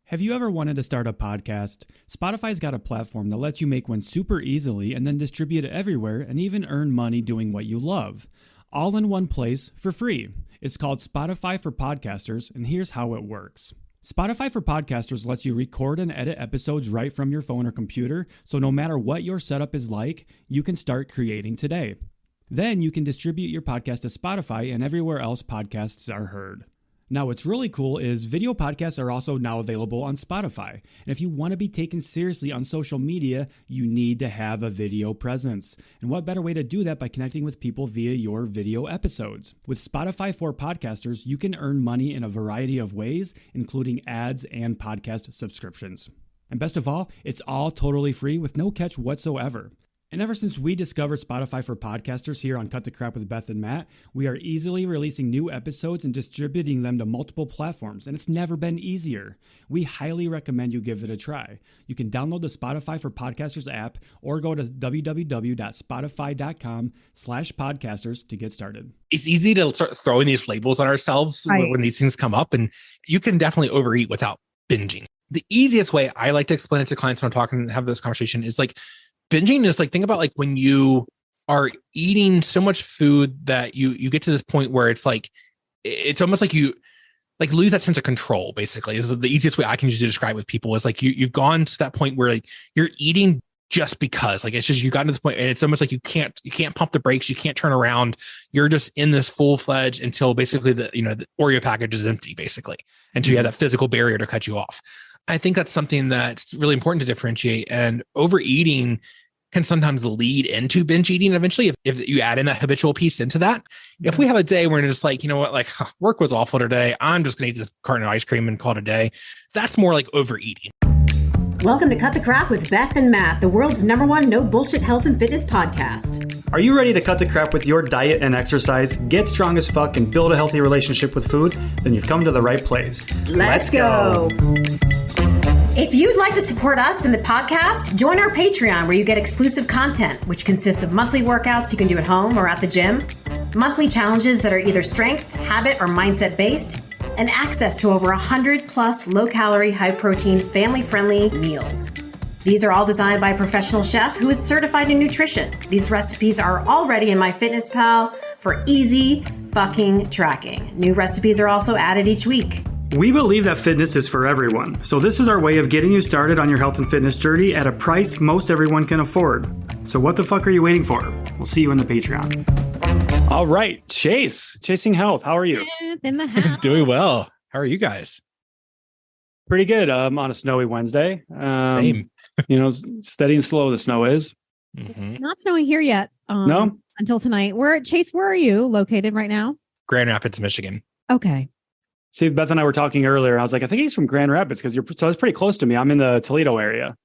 Have you ever wanted to start a podcast? Spotify's got a platform that lets you make one super easily and then distribute it everywhere and even earn money doing what you love. All in one place for free. It's called Spotify for Podcasters, and here's how it works. Spotify for Podcasters lets you record and edit episodes right from your phone or computer, so no matter what your setup is like, you can start creating today. Then you can distribute your podcast to Spotify and everywhere else podcasts are heard. Now, what's really cool is video podcasts are also now available on Spotify. And if you want to be taken seriously on social media, you need to have a video presence. And what better way to do that by connecting with people via your video episodes? With Spotify for Podcasters, you can earn money in a variety of ways, including ads and podcast subscriptions. And best of all, it's all totally free with no catch whatsoever. And ever since we discovered Spotify for Podcasters here on Cut the Crap with Beth and Matt, we are easily releasing new episodes and distributing them to multiple platforms, and it's never been easier. We highly recommend you give it a try. You can download the Spotify for Podcasters app or go to www.spotify.com/podcasters to get started. It's easy to start throwing these labels on ourselves when these things come up, and you can definitely overeat without binging. The easiest way I like to explain it to clients when I'm talking and have this conversation is like, binging is like, think about like when you are eating so much food that you get to this point where it's like, it's almost like you like lose that sense of control, basically. Is the easiest way I can use to describe with people is like you've gone to that point where like you're eating just because, like, it's just, you got to this point and it's almost like you can't pump the brakes, you can't turn around. You're just in this full-fledged until basically the Oreo package is empty, basically, until you have that physical barrier to cut you off. I think that's something that's really important to differentiate, and overeating can sometimes lead into binge eating eventually if you add in that habitual piece into that. If we have a day where it's just like, you know what, like work was awful today, I'm just going to eat this carton of ice cream and call it a day. That's more like overeating. Welcome to Cut the Crap with Beth and Matt, the world's #1 no bullshit health and fitness podcast. Are you ready to cut the crap with your diet and exercise, get strong as fuck, and build a healthy relationship with food? Then you've come to the right place. Let's go. If you'd like to support us in the podcast, join our Patreon where you get exclusive content, which consists of monthly workouts you can do at home or at the gym, monthly challenges that are either strength, habit, or mindset based, and access to over 100 plus low-calorie, high-protein, family-friendly meals. These are all designed by a professional chef who is certified in nutrition. These recipes are already in MyFitnessPal for easy fucking tracking. New recipes are also added each week. We believe that fitness is for everyone, so this is our way of getting you started on your health and fitness journey at a price most everyone can afford. So what the fuck are you waiting for? We'll see you in the Patreon. All right, Chasing Health, how are you? In the house. Doing well. How are you guys? Pretty good. On a snowy Wednesday. Same. Steady and slow the snow is. It's not snowing here yet. No? Until tonight. Chase, where are you located right now? Grand Rapids, Michigan. Okay. See, Beth and I were talking earlier. I was like, I think he's from Grand Rapids so it's pretty close to me. I'm in the Toledo area.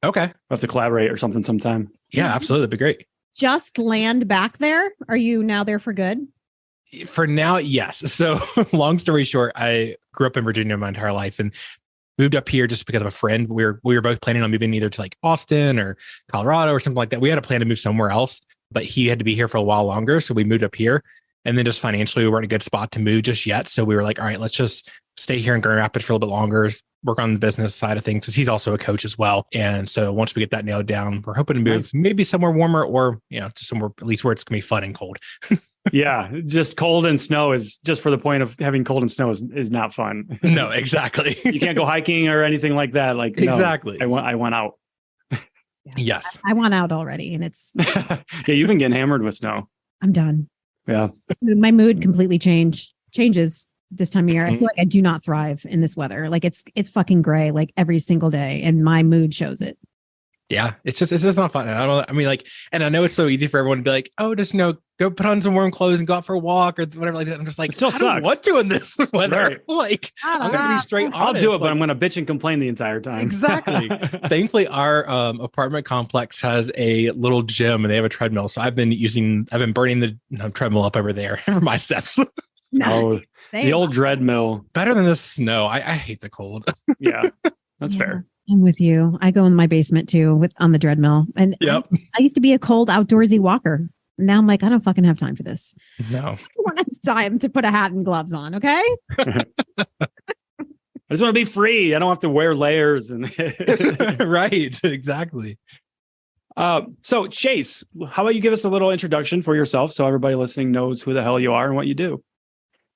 Okay. We'll have to collaborate or something sometime. Yeah, absolutely. That'd be great. Just land back there? Are you now there for good? For now, yes. So long story short, I grew up in Virginia my entire life and moved up here just because of a friend. We were both planning on moving either to like Austin or Colorado or something like that. We had a plan to move somewhere else, but he had to be here for a while longer. So we moved up here. And then just financially, we weren't in a good spot to move just yet. So we were like, all right, let's just stay here in Grand Rapids for a little bit longer, work on the business side of things, because he's also a coach as well. And so once we get that nailed down, we're hoping to move maybe somewhere warmer or, to somewhere at least where it's going to be fun and cold. Yeah, just cold and snow is just for the point of having cold and snow is not fun. No, exactly. You can't go hiking or anything like that. Like exactly. No, I went out. Yeah. Yes. I want out already and it's... Yeah, you've been getting hammered with snow. I'm done. Yeah. My mood completely changes this time of year. I feel like I do not thrive in this weather. Like it's fucking gray like every single day and my mood shows it. Yeah, it's just not fun. And and I know it's so easy for everyone to be like, oh, just go put on some warm clothes and go out for a walk or whatever like that. I'm just like, I don't want to in this weather. Right. Like, I'm gonna be straight honest. I'll do it, but I'm gonna bitch and complain the entire time. Exactly. Thankfully, our apartment complex has a little gym and they have a treadmill. So I've been burning the treadmill up over there for my steps. No, the old treadmill. Better than the snow. I hate the cold. Yeah, that's fair. I'm with you. I go in my basement too on the treadmill. And yep. I used to be a cold outdoorsy walker. Now I'm like, I don't fucking have time for this. No. When it's time to put a hat and gloves on, okay? I just want to be free. I don't have to wear layers. And Right. Exactly. So Chase, how about you give us a little introduction for yourself so everybody listening knows who the hell you are and what you do?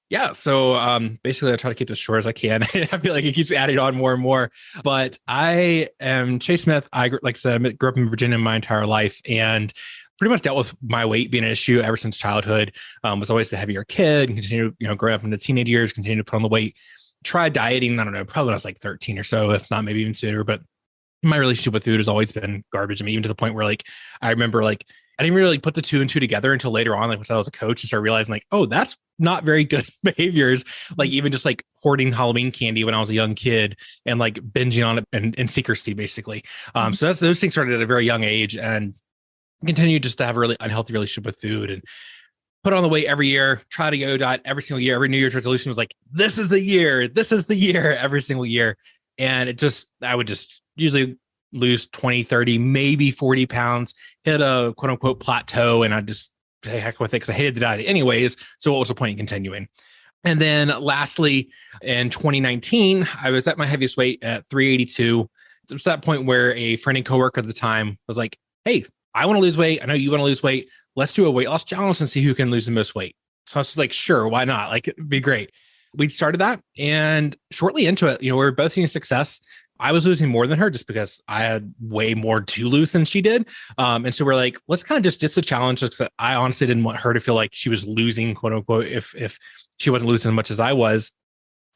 Yeah. So basically, I try to keep this short as I can. I feel like it keeps adding on more and more. But I am Chase Smith. Like I said, I grew up in Virginia my entire life and pretty much dealt with my weight being an issue ever since childhood. Was always the heavier kid and continued, growing up into teenage years, continued to put on the weight. Tried dieting, I don't know, probably when I was like 13 or so, if not maybe even sooner. But my relationship with food has always been garbage. I mean, even to the point where like, I remember like, I didn't really put the two and two together until later on, like once I was a coach and started realizing like, oh, that's not very good behaviors. Like even just like hoarding Halloween candy when I was a young kid and like binging on it in secrecy, basically. So those things started at a very young age and continued just to have a really unhealthy relationship with food and put on the weight every year, try to go diet every single year. Every New Year's resolution was like, this is the year every single year. And I would just usually lose 20, 30, maybe 40 pounds, hit a quote unquote plateau. And I just say heck with it because I hated the diet anyways. So what was the point in continuing? And then lastly, in 2019, I was at my heaviest weight at 382. It was that point where a friend and coworker at the time was like, hey, I want to lose weight. I know you want to lose weight. Let's do a weight loss challenge and see who can lose the most weight. So I was just like, sure, why not? Like, it'd be great. We started that. And shortly into it, we were both seeing success. I was losing more than her just because I had way more to lose than she did. And so we're like, let's kind of just ditch the challenge because I honestly didn't want her to feel like she was losing, quote unquote, if she wasn't losing as much as I was.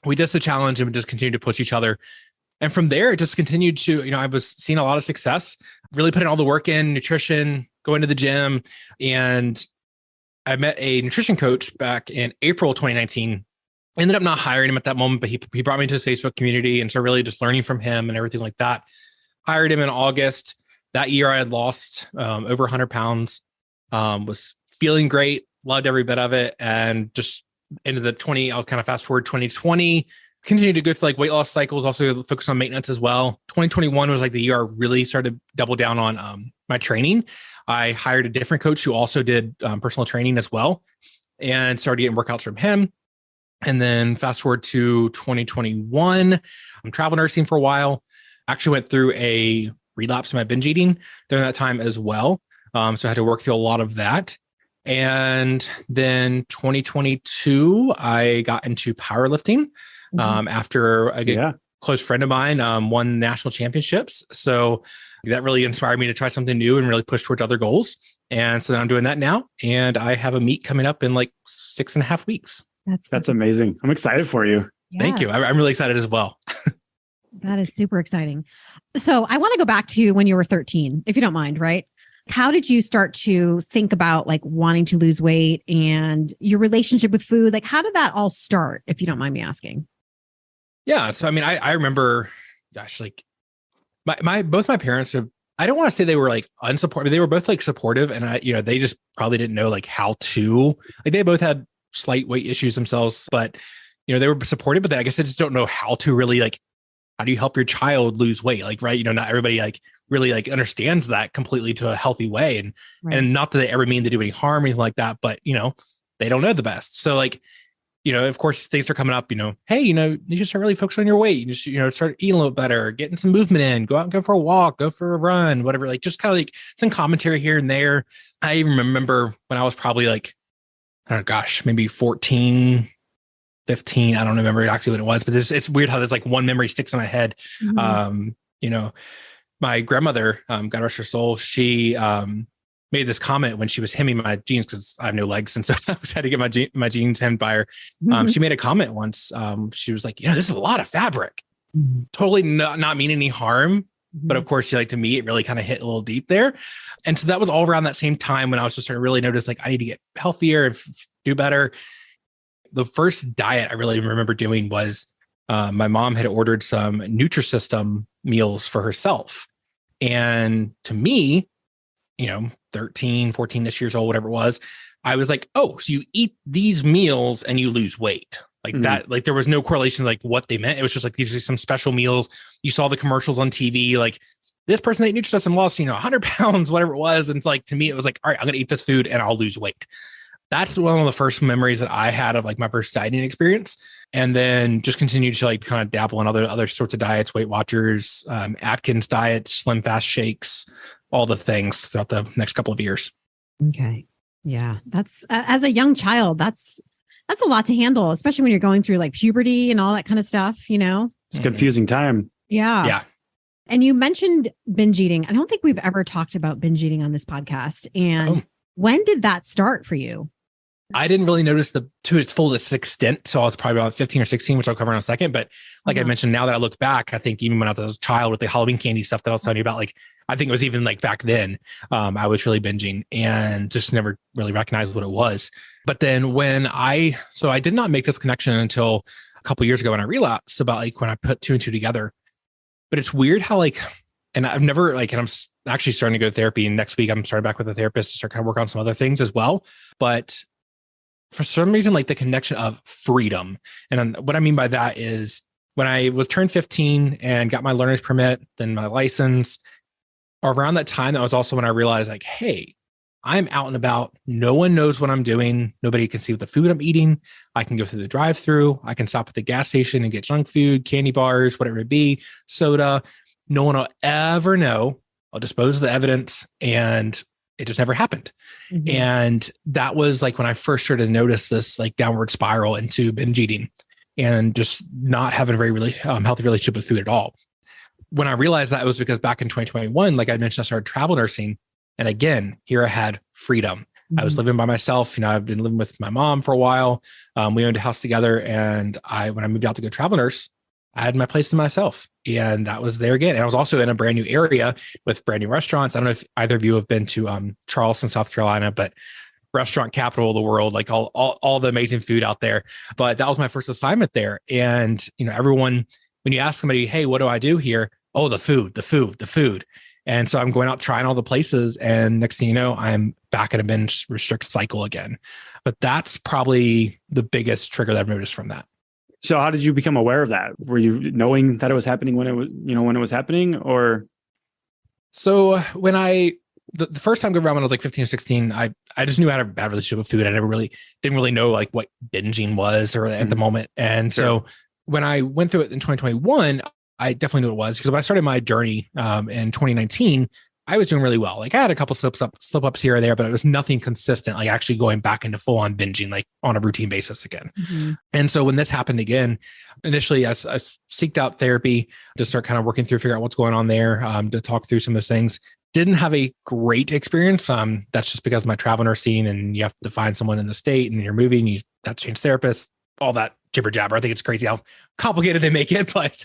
We ditched the challenge and we just continued to push each other. And from there, it just continued to, I was seeing a lot of success, really putting all the work in, nutrition, going to the gym. And I met a nutrition coach back in April 2019. I ended up not hiring him at that moment, but he brought me to his Facebook community. And so really just learning from him and everything like that. Hired him in August. That year I had lost over 100 pounds, was feeling great, loved every bit of it. And just into I'll kind of fast forward 2020, continued to go through like weight loss cycles, also focus on maintenance as well. 2021 was like the year I really started to double down on my training. I hired a different coach who also did personal training as well and started getting workouts from him. And then fast forward to 2021, I'm travel nursing for a while. Actually went through a relapse in my binge eating during that time as well. So I had to work through a lot of that. And then 2022, I got into powerlifting after a good close friend of mine won national championships. So that really inspired me to try something new and really push towards other goals. And so then I'm doing that now. And I have a meet coming up in like 6.5 weeks. That's amazing. I'm excited for you. Yeah. Thank you. I'm really excited as well. That is super exciting. So I want to go back to when you were 13, if you don't mind, right? How did you start to think about like wanting to lose weight and your relationship with food? Like, how did that all start, if you don't mind me asking? Yeah. So, I mean, I remember, gosh, like both my parents have, I don't want to say they were like unsupportive. They were both like supportive and they just probably didn't know like how to, like they both had slight weight issues themselves, but they were supportive, but I guess they just don't know how to really like, how do you help your child lose weight? Like, right. Not everybody like really like understands that completely to a healthy way. And not that they ever mean to do any harm or anything like that, but they don't know the best. So like, of course things are coming up, hey, you should start really focusing on your weight. You just, start eating a little better, getting some movement in, go out and go for a walk, go for a run, whatever, like just kind of like some commentary here and there. I even remember when I was probably like, oh gosh, maybe 14, 15. I don't remember exactly what it was, but it's weird how there's like one memory sticks in my head. Mm-hmm. My grandmother, God rest her soul, she made this comment when she was hemming my jeans because I have no legs. And so I had to get my jeans hemmed by her. Mm-hmm. She made a comment once. She was like, this is a lot of fabric. Mm-hmm. Totally not mean any harm. Mm-hmm. But of course, to me, it really kind of hit a little deep there. And so that was all around that same time when I was just starting to really notice, like, I need to get healthier and do better. The first diet I really remember doing was my mom had ordered some Nutrisystem meals for herself. And to me, 13, 14-ish years old, whatever it was, I was like, oh, so you eat these meals and you lose weight. Like that, like there was no correlation like what they meant. It was just like, these are some special meals. You saw the commercials on TV, like this person ate Nutrisystem lost, 100 pounds, whatever it was. And it's like, to me, it was like, all right, I'm going to eat this food and I'll lose weight. that's one of the first memories that I had of like my first dieting experience. And then just continued to like kind of dabble in other sorts of diets, Weight Watchers, Atkins diet, Slim Fast shakes, all the things throughout the next couple of years. Okay. Yeah. That's as a young child, that's a lot to handle, especially when you're going through like puberty and all that kind of stuff, you know? It's a confusing time. Yeah. Yeah. And you mentioned binge eating. I don't think we've ever talked about binge eating on this podcast. And when did that start for you? I didn't really notice to its fullest extent. So I was probably about 15 or 16, which I'll cover in a second. But like I mentioned, now that I look back, I think even when I was a child with the Halloween candy stuff that I was telling you about, like, I think it was even like back then, I was really binging and just never really recognized what it was. But then so I did not make this connection until a couple of years ago when I relapsed, about like when I put two and two together. But it's weird how like, and I've never like, and I'm actually starting to go to therapy, and next week I'm starting back with a therapist to start kind of work on some other things as well. But for some reason, like the connection of freedom. And what I mean by that is when I was turned 15 and got my learner's permit, then my license, around that time, that was also when I realized like, hey, I'm out and about. No one knows what I'm doing. Nobody can see what the food I'm eating. I can go through the drive-through. I can stop at the gas station and get junk food, candy bars, whatever it be, soda. No one will ever know. I'll dispose of the evidence, and it just never happened. Mm-hmm. And that was like when I first started to notice this like downward spiral into binge eating and just not having a very really healthy relationship with food at all. When I realized that, it was because back in 2021, like I mentioned, I started travel nursing. And again, here I had freedom. Mm-hmm. I was living by myself. You know, I've been living with my mom for a while. We owned a house together. And when I moved out to go travel nurse, I had my place to myself, and that was there again. And I was also in a brand new area with brand new restaurants. I don't know if either of you have been to Charleston, South Carolina, but restaurant capital of the world, like all the amazing food out there. But that was my first assignment there. And, you know, everyone, when you ask somebody, hey, what do I do here? Oh, the food. And so I'm going out trying all the places. And next thing you know, I'm back in a binge restrict cycle again. But that's probably the biggest trigger that I've noticed from that. So how did you become aware of that? Were you knowing that it was happening when it was happening, or? So when the first time around when I was like 15 or 16, I just knew I had a bad relationship with food. I didn't really know like what binging was or at the moment. And so when I went through it in 2021, I definitely knew it was, because when I started my journey in 2019, I was doing really well. Like I had a couple slip ups here or there, but it was nothing consistent, like actually going back into full on binging, like on a routine basis again. Mm-hmm. And so when this happened again, initially I seeked out therapy to start kind of working through, figure out what's going on there, to talk through some of those things. Didn't have a great experience. That's just because of my travel nursing, and you have to find someone in the state, and you're moving, you have to change therapists, all that jibber jabber. I think it's crazy how complicated they make it, but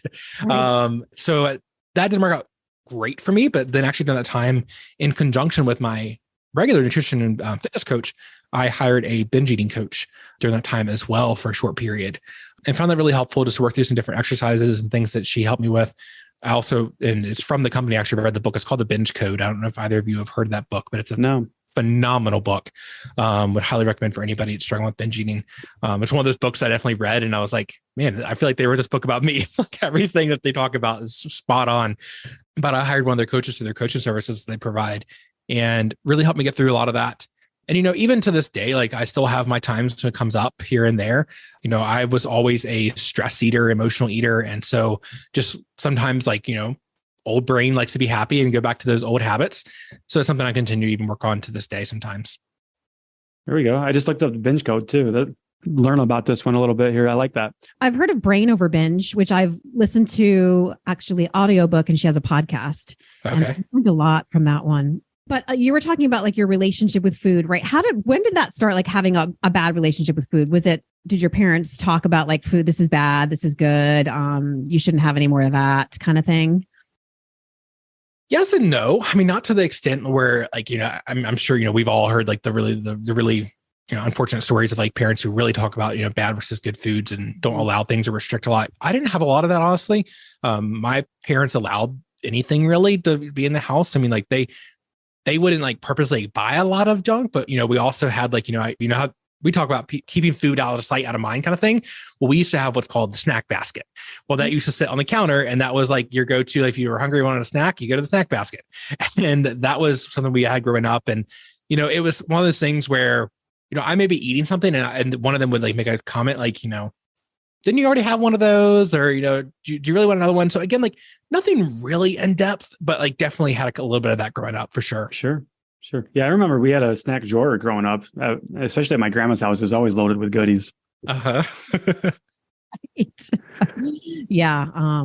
so that didn't work out great for me. But then actually during that time, in conjunction with my regular nutrition and fitness coach, I hired a binge eating coach during that time as well for a short period, and found that really helpful just to work through some different exercises and things that she helped me with. I also, and it's from the company, I actually read the book. It's called The Binge Code. I don't know if either of you have heard of that book, but it's a phenomenal book. Would highly recommend for anybody that's struggling with binge eating. It's one of those books I definitely read, and I was like, man, I feel like they wrote this book about me. Like everything that they talk about is spot on. But I hired one of their coaches through their coaching services they provide, and really helped me get through a lot of that. And, you know, even to this day, like I still have my times when it comes up here and there. You know, I was always a stress eater, emotional eater. And so just sometimes, like, you know, old brain likes to be happy and go back to those old habits. So it's something I continue to even work on to this day sometimes. There we go. I just looked up the binge code too. Learn about this one a little bit here. I like that. I've heard of Brain Over Binge, which I've listened to actually audiobook, and she has a podcast. Okay. And I learned a lot from that one. But you were talking about like your relationship with food, right? When did that start, like having a bad relationship with food? Did your parents talk about like food, this is bad, this is good, you shouldn't have any more of that kind of thing? Yes and no. I mean, not to the extent where, like, you know, I'm sure, you know, we've all heard like the really, you know, unfortunate stories of like parents who really talk about, you know, bad versus good foods and don't allow things or restrict a lot. I didn't have a lot of that, honestly. My parents allowed anything really to be in the house. I mean, like they wouldn't like purposely buy a lot of junk, but, you know, we also had like, you know how we talk about keeping food out of sight, out of mind kind of thing. Well, we used to have what's called the snack basket. Well, that used to sit on the counter, and that was like your go-to. Like if you were hungry, wanted a snack, you go to the snack basket. And that was something we had growing up. And, you know, it was one of those things where I may be eating something and one of them would like make a comment like, didn't you already have one of those? Or, do you really want another one? So again, like nothing really in depth, but like definitely had a little bit of that growing up for sure. Sure. Yeah. I remember we had a snack drawer growing up, especially at my grandma's house. It was always loaded with goodies. Uh-huh. Yeah.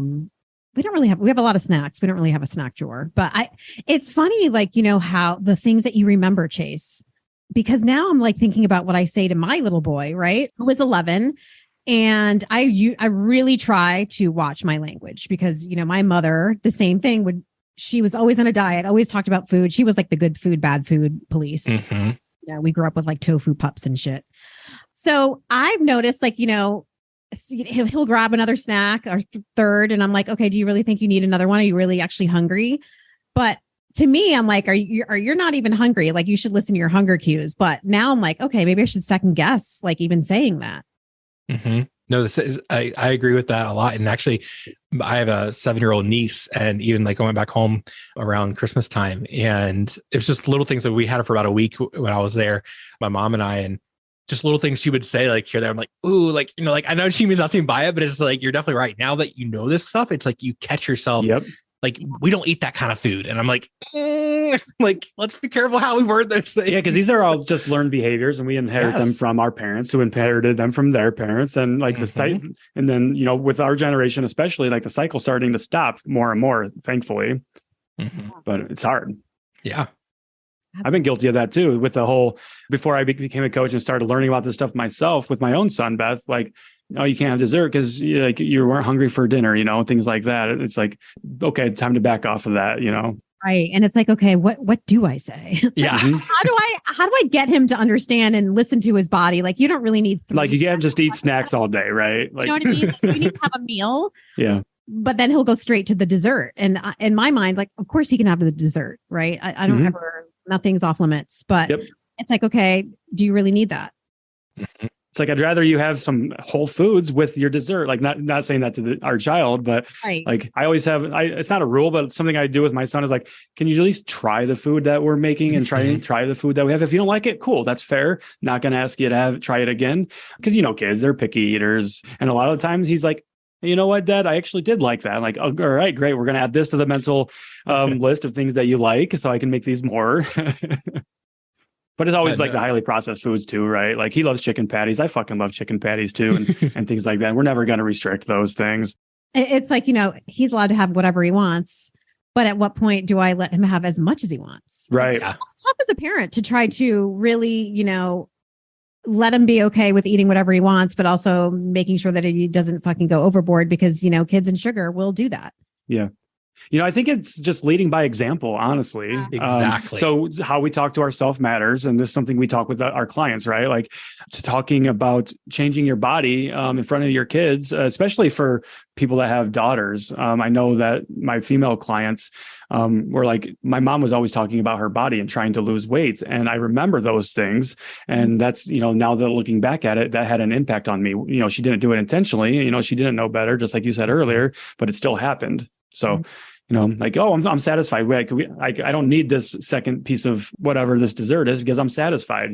We have a lot of snacks. We don't really have a snack drawer, but it's funny, like, how the things that you remember, Chase, because now I'm like thinking about what I say to my little boy, right? Who was 11. And I really try to watch my language because, my mother, the same thing she was always on a diet, always talked about food. She was like the good food, bad food police. Mm-hmm. Yeah. We grew up with like tofu pups and shit. So I've noticed like, he'll grab another snack or third. And I'm like, okay, do you really think you need another one? Are you really actually hungry? But to me, I'm like, you're not even hungry. Like you should listen to your hunger cues. But now I'm like, okay, maybe I should second guess, like even saying that. Mm-hmm. No, I agree with that a lot. And actually, I have a 7-year-old niece, and even like going back home around Christmas time, and it's just little things that we had her for about a week when I was there, my mom and I, and just little things she would say like here, there. I'm like, ooh, like, like I know she means nothing by it, but it's like, you're definitely right. Now that you know this stuff, it's like you catch yourself. Yep. Like, we don't eat that kind of food. And I'm like, like, let's be careful how we word those things. Yeah, because these are all just learned behaviors, and we inherit them from our parents who inherited them from their parents. And like the site, and then, with our generation, especially, like the cycle starting to stop more and more, thankfully. Mm-hmm. But it's hard. Yeah. I've been guilty of that too with the whole, before I became a coach and started learning about this stuff myself with my own son, Beth, like, oh, you can't have dessert because like you weren't hungry for dinner, things like that. It's like, okay, time to back off of that, Right. And it's like, okay, what do I say? Yeah. How do I get him to understand and listen to his body? Like, you don't really need like, you can't just eat snacks all day, right? Like, you know what I mean? Like, you need to have a meal. Yeah. But then he'll go straight to the dessert. And in my mind, like, of course he can have the dessert, right? I don't ever, nothing's off limits, but it's like, okay, do you really need that? It's like, I'd rather you have some whole foods with your dessert. Like not saying that to our child, but like I always have, it's not a rule, but it's something I do with my son is like, can you at least try the food that we're making and try the food that we have? If you don't like it, cool, that's fair. Not going to ask you to try it again. Cause kids, they're picky eaters. And a lot of the times he's like, you know what, Dad, I actually did like that. I'm like, oh, all right, great. We're going to add this to the mental list of things that you like so I can make these more. But it's always like the highly processed foods too, right? Like he loves chicken patties. I fucking love chicken patties too and things like that. We're never going to restrict those things. It's like, he's allowed to have whatever he wants. But at what point do I let him have as much as he wants? Right. Like, it's tough as a parent to try to really, let him be okay with eating whatever he wants, but also making sure that he doesn't fucking go overboard because, kids and sugar will do that. Yeah. I think it's just leading by example, honestly. Exactly. So how we talk to ourselves matters. And this is something we talk with our clients, right? Like talking about changing your body in front of your kids, especially for people that have daughters. I know that my female clients were like, my mom was always talking about her body and trying to lose weight. And I remember those things. And that's, now that looking back at it, that had an impact on me. She didn't do it intentionally. She didn't know better, just like you said earlier, but it still happened. So, like, oh, I'm satisfied. I don't need this second piece of whatever this dessert is because I'm satisfied.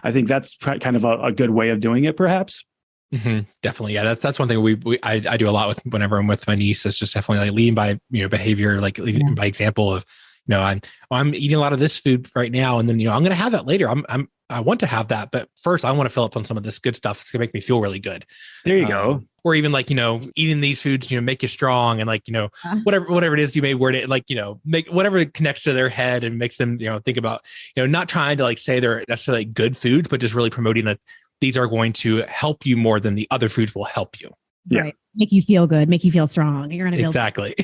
I think that's kind of a good way of doing it, perhaps. Mm-hmm. Definitely. Yeah. That's one thing I do a lot with whenever I'm with my niece. It's just definitely like leading by, behavior, like leading by example of, I'm eating a lot of this food right now. And then, I'm going to have that later. I want to have that, but first I want to fill up on some of this good stuff. It's gonna make me feel really good. There you go. Or even like, eating these foods, make you strong and like, whatever it is you may word it, like, make whatever connects to their head and makes them, think about, not trying to like say they're necessarily good foods, but just really promoting that these are going to help you more than the other foods will help you. Yeah. Right. Make you feel good, make you feel strong. You're going to exactly.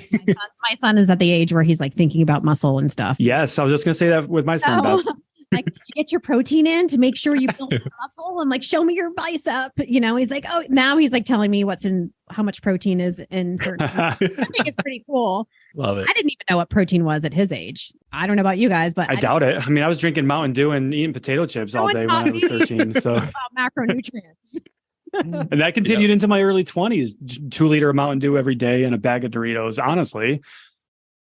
My son is at the age where he's like thinking about muscle and stuff. Yes. I was just going to say that with my son, Beth. Like, did you get your protein in to make sure you build muscle? I'm like, show me your bicep. He's like, oh, now he's like telling me how much protein is in certain. I think it's pretty cool. Love it. I didn't even know what protein was at his age. I don't know about you guys, but I doubt it. I mean, I was drinking Mountain Dew and eating potato chips all day when I was 13. So about macronutrients. And that continued into my early 20s, 2-liter of Mountain Dew every day and a bag of Doritos, honestly.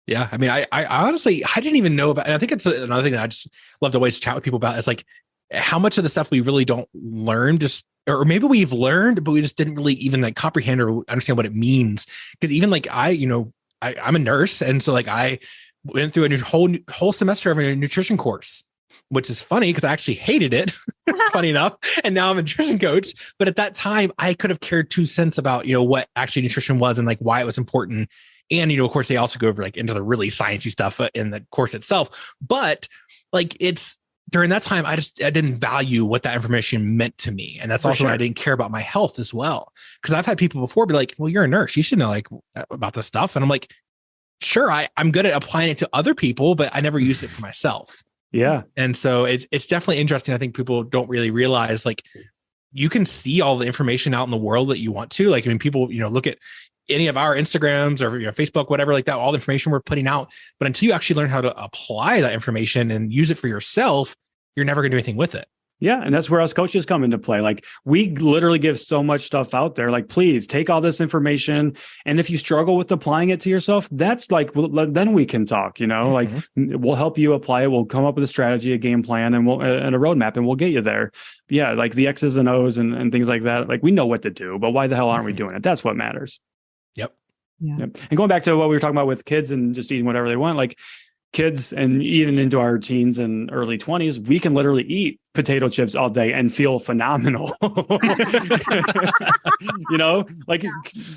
Yeah. I mean, I honestly, I didn't even know about, and I think it's another thing that I just love to always chat with people about. It's like, how much of the stuff we really don't learn, just, or maybe we've learned, but we just didn't really even like comprehend or understand what it means. Because even like I'm a nurse. And so like I went through a whole semester of a nutrition course, which is funny because I actually hated it, funny enough. And now I'm a nutrition coach. But at that time, I could have cared 2 cents about, what actually nutrition was and like why it was important. And, of course, they also go over like into the really sciencey stuff in the course itself. But like during that time, I didn't value what that information meant to me. And that's also when I didn't care about my health as well. Because I've had people before be like, well, you're a nurse, you should know like about this stuff. And I'm like, sure, I'm good at applying it to other people, but I never used it for myself. Yeah. And so it's definitely interesting. I think people don't really realize like you can see all the information out in the world that you want to. Like, I mean, people, look at any of our Instagrams or Facebook, whatever, like that, all the information we're putting out. But until you actually learn how to apply that information and use it for yourself, you're never going to do anything with it. Yeah. And that's where us coaches come into play. Like we literally give so much stuff out there. Like, please take all this information. And if you struggle with applying it to yourself, that's like, then we can talk, like we'll help you apply it. We'll come up with a strategy, a game plan, and and a roadmap, and we'll get you there. But yeah. Like the X's and O's and things like that. Like we know what to do, but why the hell aren't we doing it? That's what matters. Yep. Yeah. Yep. And going back to what we were talking about with kids and just eating whatever they want, like kids and even into our teens and early 20s, we can literally eat potato chips all day and feel phenomenal. Like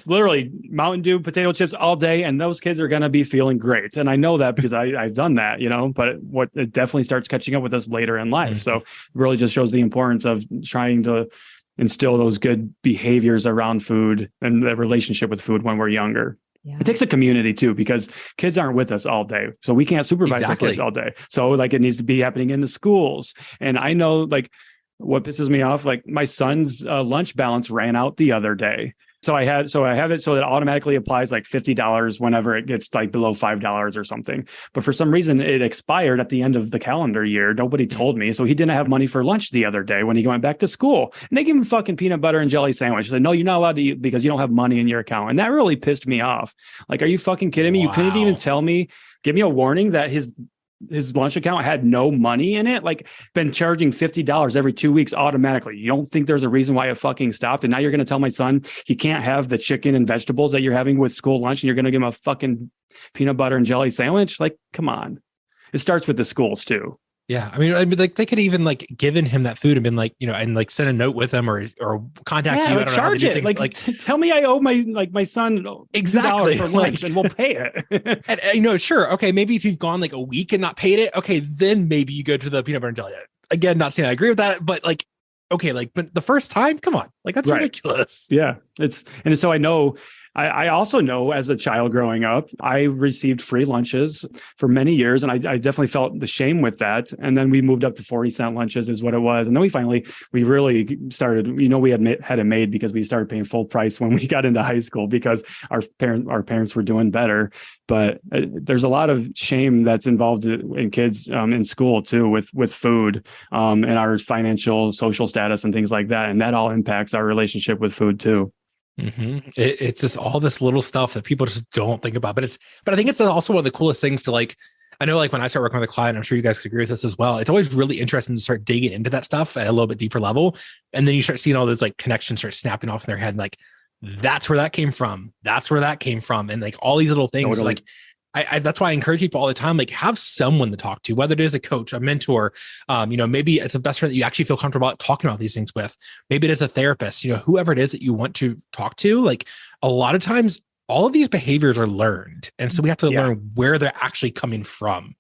literally Mountain Dew potato chips all day, and those kids are going to be feeling great. And I know that because I've done that, but it definitely starts catching up with us later in life. So it really just shows the importance of trying to instill those good behaviors around food and the relationship with food when we're younger. Yeah. It takes a community too, because kids aren't with us all day. So we can't supervise our kids all day. So like it needs to be happening in the schools. And I know like what pisses me off, like my son's lunch balance ran out the other day. So I have it so that it automatically applies like $50 whenever it gets like below $5 or something. But for some reason it expired at the end of the calendar year. Nobody told me. So he didn't have money for lunch the other day when he went back to school. And they gave him fucking peanut butter and jelly sandwich. They said, no, you're not allowed to eat because you don't have money in your account. And that really pissed me off. Like, are you fucking kidding me? Wow. You couldn't even tell me, give me a warning that his lunch account had no money in it, like been charging $50 every 2 weeks automatically. You don't think there's a reason why it fucking stopped? And now you're going to tell my son he can't have the chicken and vegetables that you're having with school lunch, and you're going to give him a fucking peanut butter and jelly sandwich? Like, come on. It starts with the schools too. Yeah. I mean, like they could even like given him that food and been like, and like send a note with him or contact you. I don't charge know it. Like tell me I owe my son exactly for lunch and we'll pay it. And sure. Okay. Maybe if you've gone like a week and not paid it. Okay. Then maybe you go to the peanut butter and jelly. Again, not saying I agree with that, but like, okay. Like, but the first time, come on, like that's ridiculous. Yeah. And so I know, I also know as a child growing up, I received free lunches for many years, and I definitely felt the shame with that. And then we moved up to 40-cent lunches is what it was. And then we really started, we had it made because we started paying full price when we got into high school because our parents were doing better. But there's a lot of shame that's involved in kids in school too, with food and our financial, social status and things like that. And that all impacts our relationship with food too. Mm-hmm. It's just all this little stuff that people just don't think about. But I think it's also one of the coolest things to like, I know like when I start working with a client, I'm sure you guys could agree with this as well. It's always really interesting to start digging into that stuff at a little bit deeper level. And then you start seeing all those like connections start snapping off in their head. And like, that's where that came from. That's where that came from. And like all these little things, totally. Like, I that's why I encourage people all the time, like have someone to talk to, whether it is a coach, a mentor, maybe it's a best friend that you actually feel comfortable talking about these things with. Maybe it is a therapist, whoever it is that you want to talk to. Like a lot of times, all of these behaviors are learned. And so we have to learn where they're actually coming from.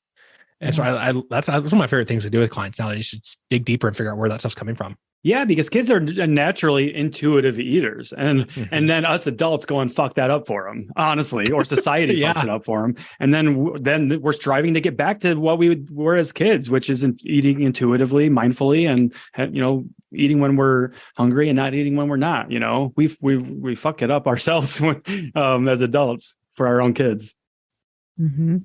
And so that's one of my favorite things to do with clients now. That you should dig deeper and figure out where that stuff's coming from. Yeah, because kids are naturally intuitive eaters, and then us adults go and fuck that up for them, honestly, or society fucks it up for them, and then we're striving to get back to what we were as kids, which is eating intuitively, mindfully, and eating when we're hungry and not eating when we're not. We fuck it up ourselves as adults for our own kids. Mm-hmm.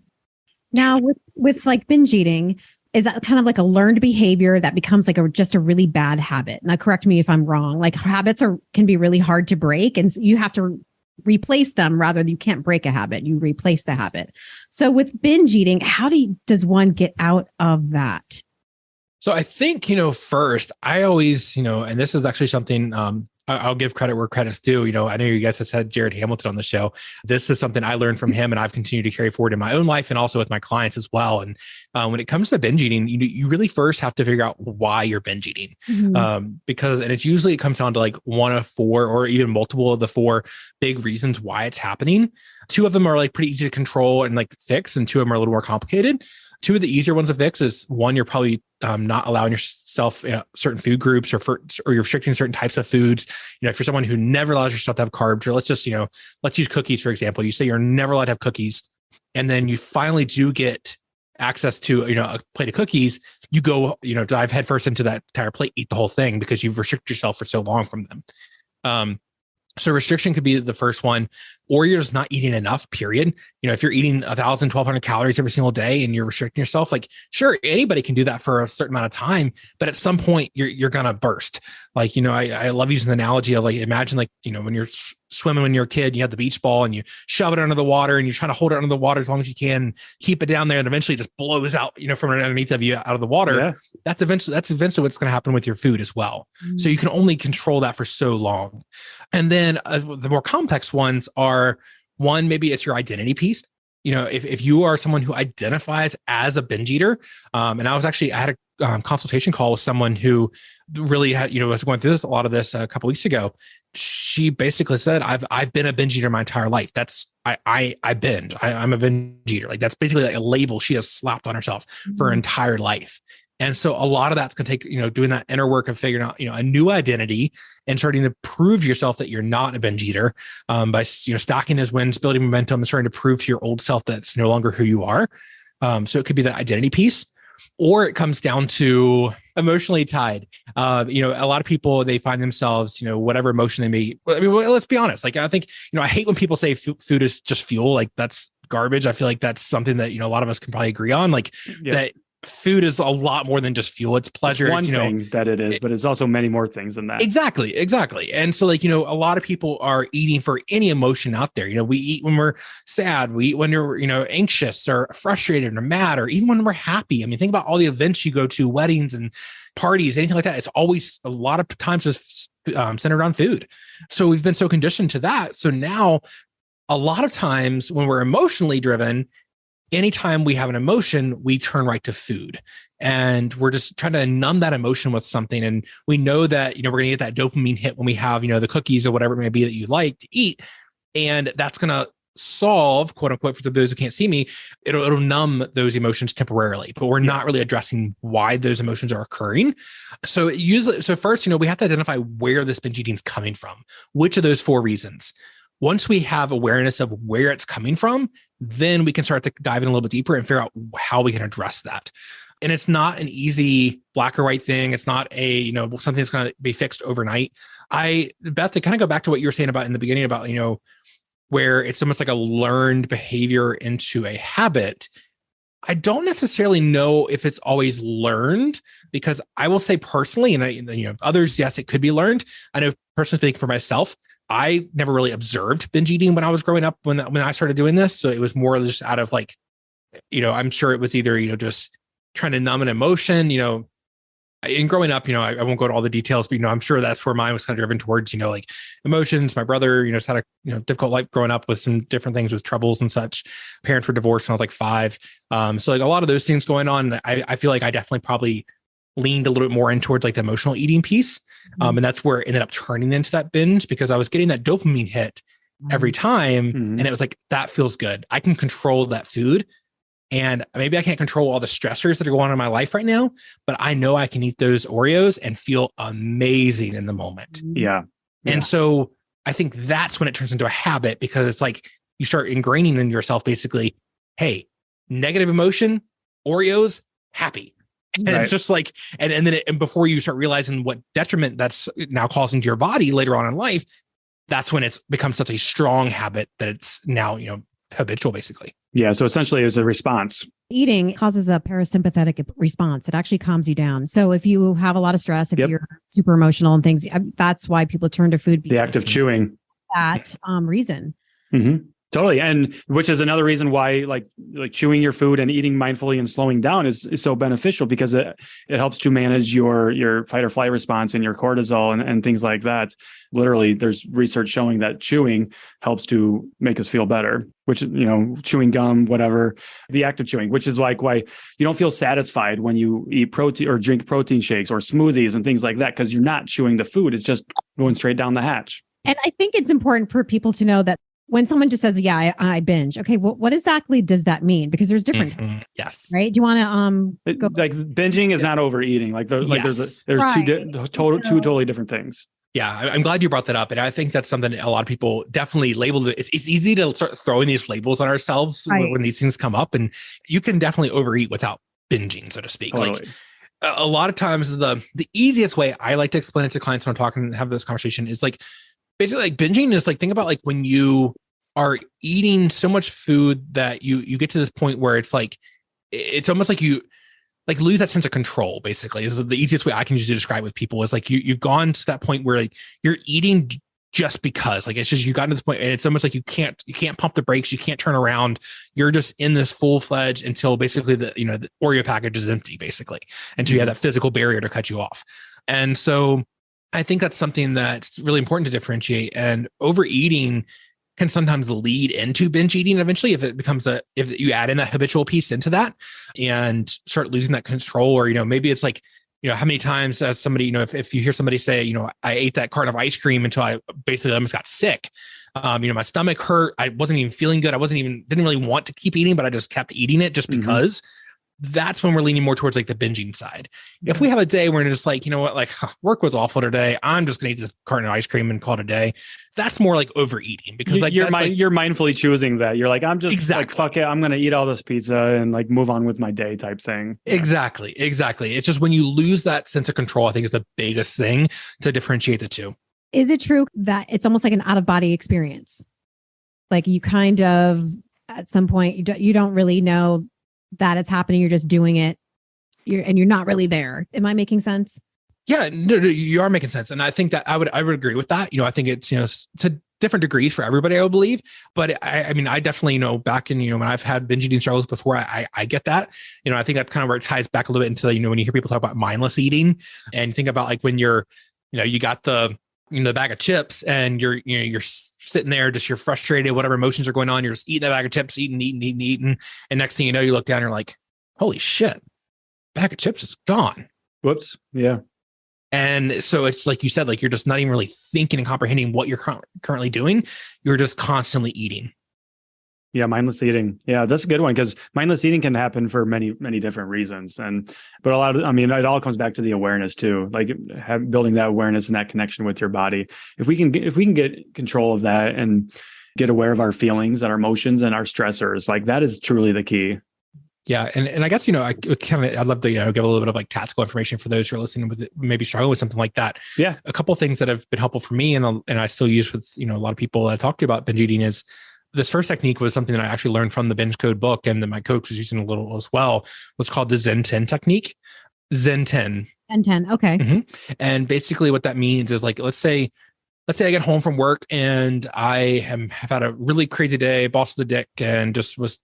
Now with like binge eating. Is that kind of like a learned behavior that becomes like just a really bad habit? Now, correct me if I'm wrong. Like habits can be really hard to break, and you have to replace them rather than you can't break a habit. You replace the habit. So with binge eating, how does one get out of that? So I think, first, I always, and this is actually something I'll give credit where credit's due. I know you guys have had Jared Hamilton on the show. This is something I learned from him and I've continued to carry forward in my own life and also with my clients as well. And when it comes to binge eating, you really first have to figure out why you're binge eating. Because it comes down to like one of four or even multiple of the four big reasons why it's happening. Two of them are like pretty easy to control and like fix, and two of them are a little more complicated. Two of the easier ones to fix is one, you're probably not allowing yourself certain food groups or you're restricting certain types of foods. If you're someone who never allows yourself to have carbs, or let's use cookies, for example. You say you're never allowed to have cookies, and then you finally do get access to, a plate of cookies, you go, dive headfirst into that entire plate, eat the whole thing because you've restricted yourself for so long from them. So restriction could be the first one, or you're just not eating enough, period. If you're eating 1,000, 1,200 calories every single day and you're restricting yourself, like, sure, anybody can do that for a certain amount of time, but at some point you're going to burst. Like, I love using the analogy of like, imagine like, when you're swimming when you're a kid, you have the beach ball and you shove it under the water and you're trying to hold it under the water as long as you can, keep it down there, and eventually it just blows out, from underneath of you out of the water. Yeah. That's eventually what's going to happen with your food as well. So you can only control that for so long. And then the more complex ones are, one, maybe it's your identity piece. If you are someone who identifies as a binge eater, and I had a consultation call with someone who really had, was going through a lot of this a couple of weeks ago. She basically said, I've been a binge eater my entire life. I binge. I'm a binge eater. Like, that's basically like a label she has slapped on herself for her entire life. And so a lot of that's going to take, doing that inner work of figuring out, a new identity and starting to prove yourself that you're not a binge eater, by, stacking those wins, building momentum, and starting to prove to your old self that's no longer who you are. So it could be the identity piece, or it comes down to emotionally tied. A lot of people, they find themselves, whatever emotion they may, let's be honest. Like, I think, I hate when people say food is just fuel. Like, that's garbage. I feel like that's something that, a lot of us can probably agree on. Like, that food is a lot more than just fuel. It's pleasure. It's one thing that it is, but it's also many more things than that. Exactly. And so, like, a lot of people are eating for any emotion out there. We eat when we're sad. We eat when you're, anxious or frustrated or mad, or even when we're happy. I mean, think about all the events you go to, weddings and parties, anything like that. It's always a lot of times just centered around food. So we've been so conditioned to that. So now a lot of times when we're emotionally driven, anytime we have an emotion, we turn right to food, and we're just trying to numb that emotion with something. And we know that, we're going to get that dopamine hit when we have, the cookies or whatever it may be that you like to eat. And that's going to solve, quote unquote, for those who can't see me, it'll numb those emotions temporarily, but we're not really addressing why those emotions are occurring. So first, we have to identify where this binge eating is coming from, which of those four reasons. Once we have awareness of where it's coming from, then we can start to dive in a little bit deeper and figure out how we can address that. And it's not an easy black or white thing. It's not something that's going to be fixed overnight. Beth, to kind of go back to what you were saying about in the beginning about, where it's almost like a learned behavior into a habit. I don't necessarily know if it's always learned, because I will say personally, and others, yes, it could be learned. I know personally speaking for myself, I never really observed binge eating when I was growing up, when I started doing this. So it was more just out of like, I'm sure it was either, just trying to numb an emotion, and growing up, I won't go into all the details, but, I'm sure that's where mine was kind of driven towards, like emotions. My brother, just had a, difficult life growing up with some different things with troubles and such. Parents were divorced when I was like 5. So like a lot of those things going on, I feel like I definitely probably leaned a little bit more in towards like the emotional eating piece. And that's where it ended up turning into that binge, because I was getting that dopamine hit every time. And it was like, that feels good. I can control that food. And maybe I can't control all the stressors that are going on in my life right now, but I know I can eat those Oreos and feel amazing in the moment. Yeah. And so I think that's when it turns into a habit, because it's like you start ingraining in yourself basically, hey, negative emotion, Oreos, happy. And it's just like, and then before you start realizing what detriment that's now causing to your body later on in life, that's when it's become such a strong habit that it's now, habitual basically. Yeah. So essentially it's a response. Eating causes a parasympathetic response. It actually calms you down. So if you have a lot of stress, if you're super emotional and things, that's why people turn to food. The act of chewing. That reason. Mm-hmm. Totally. And which is another reason why like chewing your food and eating mindfully and slowing down is so beneficial, because it helps to manage your fight or flight response and your cortisol and things like that. Literally, there's research showing that chewing helps to make us feel better, which, chewing gum, whatever, the act of chewing, which is like why you don't feel satisfied when you eat protein or drink protein shakes or smoothies and things like that, because you're not chewing the food. It's just going straight down the hatch. And I think it's important for people to know that when someone just says, yeah, I binge. Okay, well, what exactly does that mean? Because there's different. Yes. Right. Do you want to go? Like binging is not overeating. Like there's right. two totally different things. Yeah, I'm glad you brought that up. And I think that's something a lot of people definitely label it. It's easy to start throwing these labels on ourselves when these things come up. And you can definitely overeat without binging, so to speak. Totally. Like a lot of times the easiest way I like to explain it to clients when I'm talking and have this conversation is like, basically like binging is like, think about like when you are eating so much food that you get to this point where it's like, it's almost like you like lose that sense of control. Basically is the easiest way I can usually describe with people is like you've gone to that point where like you're eating just because, like, it's just, you got to this point and it's almost like you can't pump the brakes. You can't turn around. You're just in this full-fledged until basically the Oreo package is empty, basically, until you have that physical barrier to cut you off. And so I think that's something that's really important to differentiate. And overeating can sometimes lead into binge eating eventually if you add in that habitual piece into that and start losing that control. Or, maybe it's like, how many times as somebody, if you hear somebody say, I ate that carton of ice cream until I basically almost got sick. My stomach hurt. I wasn't even feeling good. didn't really want to keep eating, but I just kept eating it just because. That's when we're leaning more towards like the binging side. If we have a day where it's just like, work was awful today, I'm just going to eat this carton of ice cream and call it a day. That's more like overeating, because like you're mindfully choosing that. You're like, I'm just like, fuck it, I'm going to eat all this pizza and like move on with my day type thing. Exactly. It's just when you lose that sense of control, I think is the biggest thing to differentiate the two. Is it true that it's almost like an out of body experience? Like you kind of, at some point, you don't really know that it's happening. You're just doing it. You're not really there. Am I making sense? Yeah, no, you are making sense. And I think that I would agree with that. I think it's, to different degrees for everybody, I would believe. But I mean, I definitely back in, when I've had binge eating struggles before, I get that. I think that's kind of where it ties back a little bit into, when you hear people talk about mindless eating and you think about like when you're, you got the bag of chips and you're sitting there, just you're frustrated, whatever emotions are going on, you're just eating that bag of chips, eating. And next thing you know, you look down, you're like, holy shit, bag of chips is gone. Whoops. Yeah. And so it's like you said, like, you're just not even really thinking and comprehending what you're currently doing. You're just constantly eating. Yeah. Mindless eating. Yeah. That's a good one, because mindless eating can happen for many, many different reasons. But it all comes back to the awareness too, like building that awareness and that connection with your body. If we can get control of that and get aware of our feelings and our emotions and our stressors, like that is truly the key. Yeah. And I guess, I'd love to, give a little bit of like tactical information for those who are listening with it, maybe struggling with something like that. Yeah. A couple of things that have been helpful for me and I still use with, a lot of people that I talk to about binge eating is this first technique was something that I actually learned from the Binge Code book, and that my coach was using a little as well. What's called the Zen 10 technique. Zen 10. Zen 10. Okay. Mm-hmm. And basically what that means is like, let's say I get home from work and I have had a really crazy day, boss of the dick, and was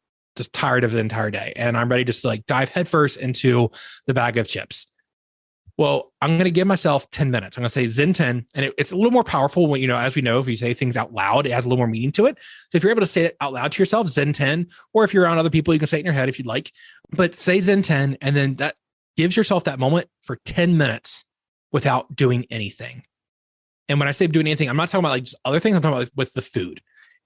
tired of the entire day. And I'm ready to like dive headfirst into the bag of chips. Well, I'm going to give myself 10 minutes. I'm going to say Zen 10. And it's a little more powerful when, as we know, if you say things out loud, it has a little more meaning to it. So if you're able to say it out loud to yourself, Zen 10, or if you're around other people, you can say it in your head if you'd like, but say Zen 10. And then that gives yourself that moment for 10 minutes without doing anything. And when I say doing anything, I'm not talking about like just other things. I'm talking about like with the food.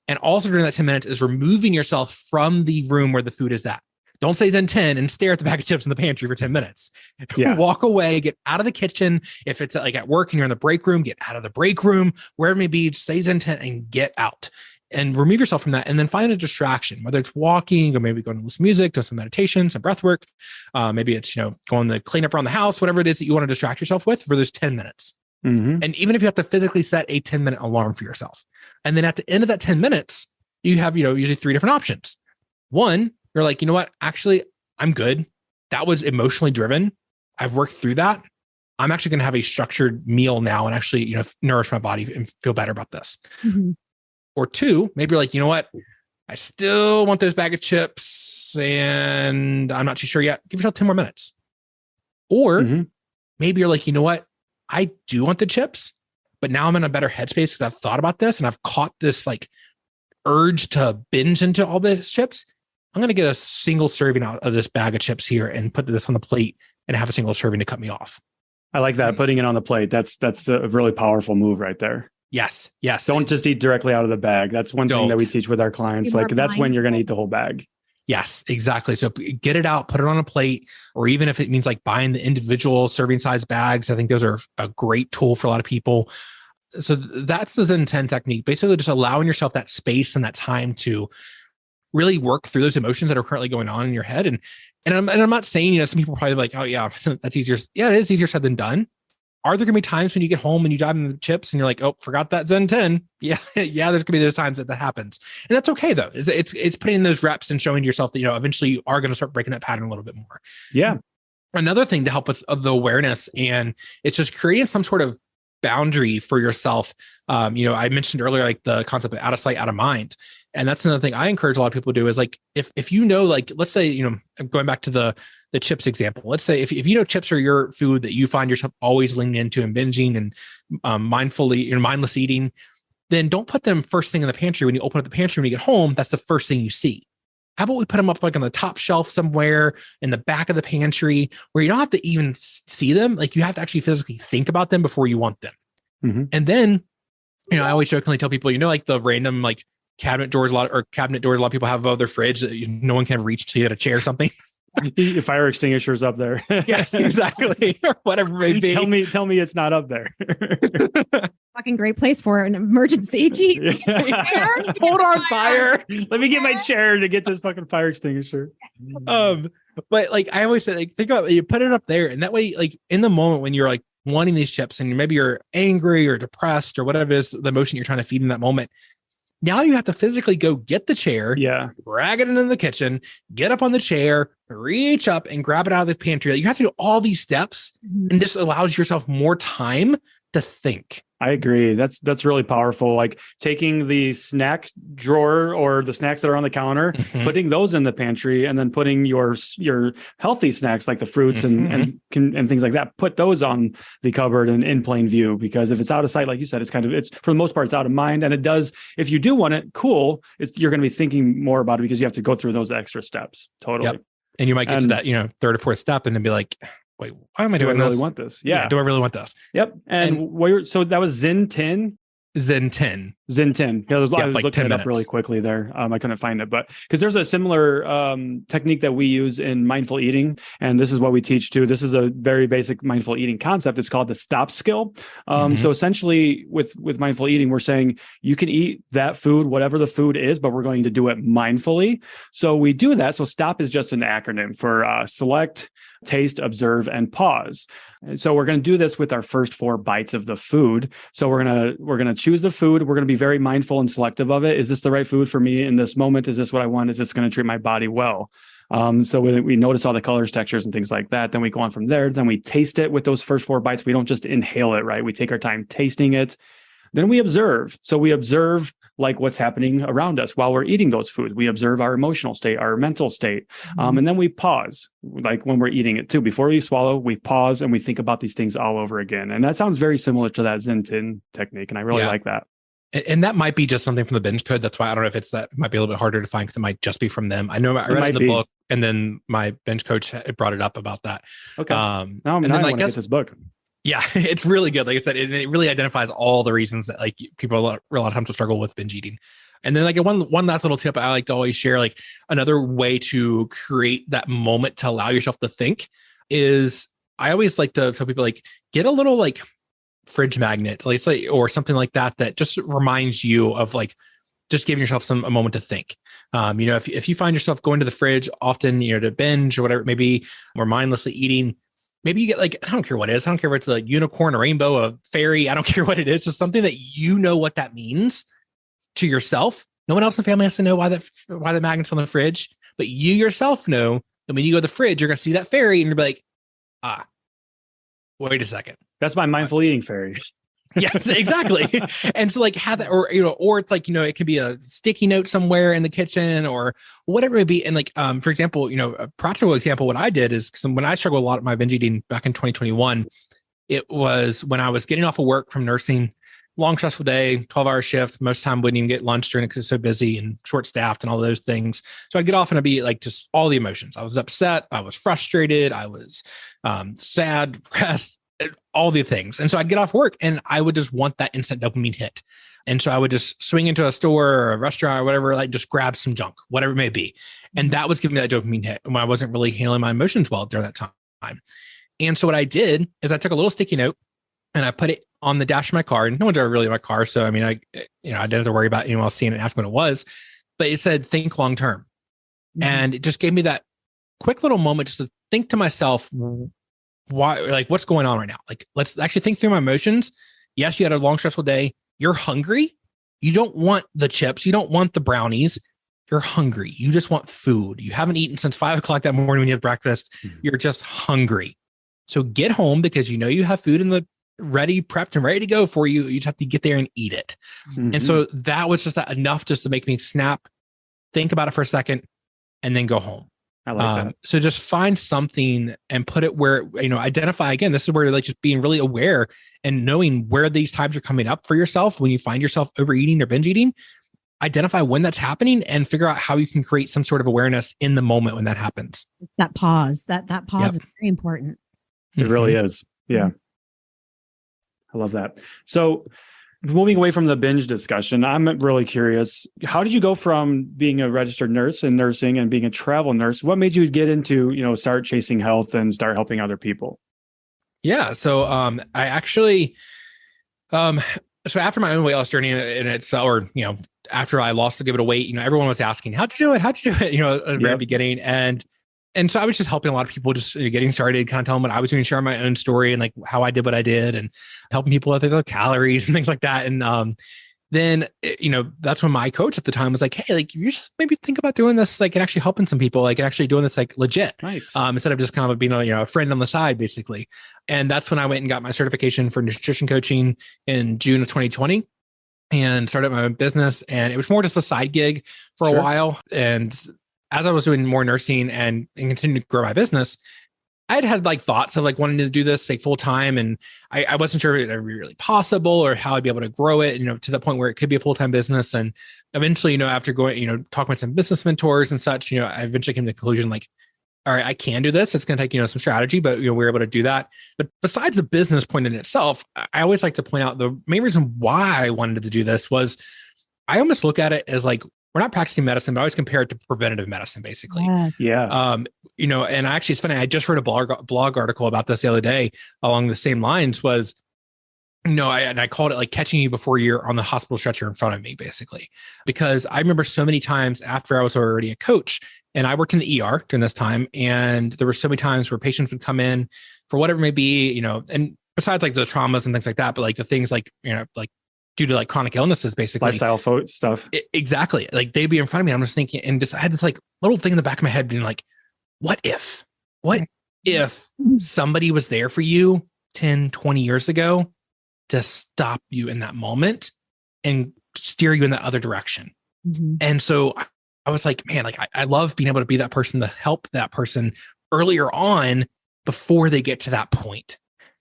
And also during that 10 minutes is removing yourself from the room where the food is at. Don't say Zen 10 and stare at the bag of chips in the pantry for 10 minutes. Yeah. Walk away, get out of the kitchen. If it's like at work and you're in the break room, get out of the break room, wherever it may be, just say Zen 10 and get out and remove yourself from that. And then find a distraction, whether it's walking or maybe going to listen to music, do some meditation, some breath work. Maybe it's, going to clean up around the house, whatever it is that you want to distract yourself with for those 10 minutes. Mm-hmm. And even if you have to physically set a 10-minute alarm for yourself. And then at the end of that 10 minutes, you have, usually 3 different options. One, you're like, you know what? Actually, I'm good. That was emotionally driven. I've worked through that. I'm actually going to have a structured meal now and actually, nourish my body and feel better about this. Mm-hmm. Or 2, maybe you're like, you know what? I still want those bag of chips and I'm not too sure yet. Give yourself 10 more minutes. Or maybe you're like, you know what? I do want the chips, but now I'm in a better headspace because I've thought about this and I've caught this like urge to binge into all these chips. I'm going to get a single serving out of this bag of chips here and put this on the plate and have a single serving to cut me off. I like that. Nice. Putting it on the plate. That's a really powerful move right there. Yes. Yes. Don't just eat directly out of the bag. That's one thing that we teach with our clients. Like that's when you're going to eat the whole bag. Yes, exactly. So get it out, put it on a plate, or even if it means like buying the individual serving size bags, I think those are a great tool for a lot of people. So that's the Zen 10 technique, basically just allowing yourself that space and that time to really work through those emotions that are currently going on in your head. And I'm not saying, some people are probably like, oh yeah, that's easier. Yeah, it is easier said than done. Are there going to be times when you get home and you dive into the chips and you're like, oh, forgot that Zen 10? Yeah. Yeah. There's going to be those times that happens. And that's okay though. It's putting in those reps and showing yourself that, eventually you are going to start breaking that pattern a little bit more. Yeah. Another thing to help with the awareness, and it's just creating some sort of boundary for yourself. I mentioned earlier, like the concept of out of sight, out of mind. And that's another thing I encourage a lot of people to do is like, if like, let's say, going back to the chips example, let's say if chips are your food that you find yourself always leaning into and binging and mindless eating, then don't put them first thing in the pantry. When you open up the pantry, when you get home, that's the first thing you see. How about we put them up like on the top shelf somewhere in the back of the pantry where you don't have to even see them. Like you have to actually physically think about them before you want them. Mm-hmm. And then, I always jokingly tell people, like the random like cabinet doors a lot of people have above their fridge that no one can reach to get a chair or something. Your fire extinguisher's up there. Yeah, exactly. Or whatever it may be. Tell me it's not up there. Fucking great place for an emergency. Gee. Hold on, fire. Let me get my chair to get this fucking fire extinguisher. But like I always say, like think about it, you put it up there, and that way, like in the moment when you're like wanting these chips, and maybe you're angry or depressed or whatever it is, the emotion you're trying to feed in that moment. Now you have to physically go get the chair, drag it into the kitchen, get up on the chair, reach up and grab it out of the pantry. You have to do all these steps, and this allows yourself more time to think. I agree. That's really powerful. Like taking the snack drawer or the snacks that are on the counter, putting those in the pantry, and then putting your healthy snacks like the fruits and things like that. Put those on the cupboard and in plain view, because if it's out of sight, like you said, it's for the most part, it's out of mind. And it does, if you do want it, cool. You're going to be thinking more about it because you have to go through those extra steps. Totally. Yep. And you might get to that, third or fourth step and then be like, wait, why am I doing this? Do I really want this? Yeah. Do I really want this? Yep. So that was Zen 10? Zen 10. Zen 10. Yeah, I was like looking it up really quickly there. I couldn't find it, but because there's a similar technique that we use in mindful eating, and this is what we teach too. This is a very basic mindful eating concept. It's called the stop skill. So essentially with mindful eating, we're saying you can eat that food, whatever the food is, but we're going to do it mindfully. So we do that. So stop is just an acronym for select, taste, observe, and pause. And so we're going to do this with our first 4 bites of the food. So we're going to choose the food. We're going to be very mindful and selective of it. Is this the right food for me in this moment? Is this what I want? Is this going to treat my body well? So we notice all the colors, textures, and things like that. Then we go on from there. Then we taste it with those first 4 bites. We don't just inhale it, right? We take our time tasting it. Then we observe. So we observe like what's happening around us while we're eating those foods. We observe our emotional state, our mental state. And then we pause, like when we're eating it too. Before we swallow, we pause and we think about these things all over again. And that sounds very similar to that Zen 10 technique. And I really like that. And that might be just something from the binge code. That's why I don't know if it might be a little bit harder to find because it might just be from them. I know I read it in the book, and then my binge coach brought it up about that. Okay. And then I want to get this book. Yeah, it's really good. Like I said, it really identifies all the reasons that like people a lot of times will struggle with binge eating. And then like one last little tip I like to always share, like another way to create that moment to allow yourself to think is I always like to tell people like get a little like fridge magnet, like say, or something like that just reminds you of like just giving yourself a moment to think. If you find yourself going to the fridge often, to binge or whatever it may be, or mindlessly eating. Maybe you get like, I don't care what it is. I don't care if it's a unicorn, a rainbow, a fairy. I don't care what it is. Just something that what that means to yourself. No one else in the family has to know why the magnet's on the fridge, but you yourself know that when you go to the fridge, you're going to see that fairy and you're like, wait a second. That's my mindful eating fairy. Yes, exactly. And so like have that, or, or it's like, it could be a sticky note somewhere in the kitchen or whatever it may be. And like, for example, a practical example, what I did is when I struggled a lot with my binge eating back in 2021, it was when I was getting off of work from nursing, long stressful day, 12-hour shifts. Most of the time wouldn't even get lunch during it because it's so busy and short staffed and all those things. So I'd get off and I'd be like, just all the emotions. I was upset. I was frustrated. I was sad, depressed, all the things. And so I'd get off work and I would just want that instant dopamine hit. And so I would just swing into a store or a restaurant or whatever, like just grab some junk, whatever it may be. And that was giving me that dopamine hit when I wasn't really handling my emotions well during that time. And so what I did is I took a little sticky note and I put it on the dash of my car. And no one's ever really in my car. So, I mean, I didn't have to worry about anyone else seeing it and asking what it was, but it said, think long-term. Mm-hmm. And it just gave me that quick little moment just to think to myself, why, like, what's going on right now? Like, let's actually think through my emotions. Yes, you had a long, stressful day. You're hungry. You don't want the chips. You don't want the brownies. You're hungry. You just want food. You haven't eaten since 5 o'clock that morning when you had breakfast. Mm-hmm. You're just hungry. So get home because you have food in the ready, prepped and ready to go for you. You just have to get there and eat it. Mm-hmm. And so that was just enough just to make me snap, think about it for a second, and then go home. I like that. So just find something and put it where, identify again, this is where like just being really aware and knowing where these times are coming up for yourself. When you find yourself overeating or binge eating, identify when that's happening and figure out how you can create some sort of awareness in the moment when that happens. That pause, that pause is very important. It really is. Yeah. I love that. So moving away from the binge discussion, I'm really curious, how did you go from being a registered nurse in nursing and being a travel nurse? What made you get into, start chasing health and start helping other people? Yeah. So I actually, so after my own weight loss journey in itself, or, after I lost a good bit of weight, everyone was asking, how'd you do it? How'd you do it? At the very beginning. And so I was just helping a lot of people just getting started, kind of telling them what I was doing, sharing my own story and like how I did what I did and helping people with their calories and things like that. And then, that's when my coach at the time was like, hey, like you just maybe think about doing this, like and actually helping some people, like and actually doing this like legit. Nice. Instead of just kind of being a friend on the side, basically. And that's when I went and got my certification for nutrition coaching in June of 2020 and started my own business. And it was more just a side gig for a while. And as I was doing more nursing and continuing to grow my business, I'd had like thoughts of like wanting to do this like full time. And I wasn't sure if it would be really possible or how I'd be able to grow it, to the point where it could be a full-time business. And eventually, after going, talking with some business mentors and such, I eventually came to the conclusion like, all right, I can do this. It's going to take, some strategy, but we're able to do that. But besides the business point in itself, I always like to point out the main reason why I wanted to do this was I almost look at it as like, we're not practicing medicine, but I always compare it to preventative medicine, basically. Yes. Yeah. And actually it's funny. I just read a blog article about this the other day along the same lines was, I called it like catching you before you're on the hospital stretcher in front of me, basically, because I remember so many times after I was already a coach and I worked in the ER during this time. And there were so many times where patients would come in for whatever it may be, and besides like the traumas and things like that, but like the things like, like due to like chronic illnesses, basically lifestyle stuff. Exactly. Like they'd be in front of me. And I'm just thinking, and just I had this like little thing in the back of my head being like, what if somebody was there for you 10, 20 years ago to stop you in that moment and steer you in that other direction? Mm-hmm. And so I was like, man, like I love being able to be that person to help that person earlier on before they get to that point.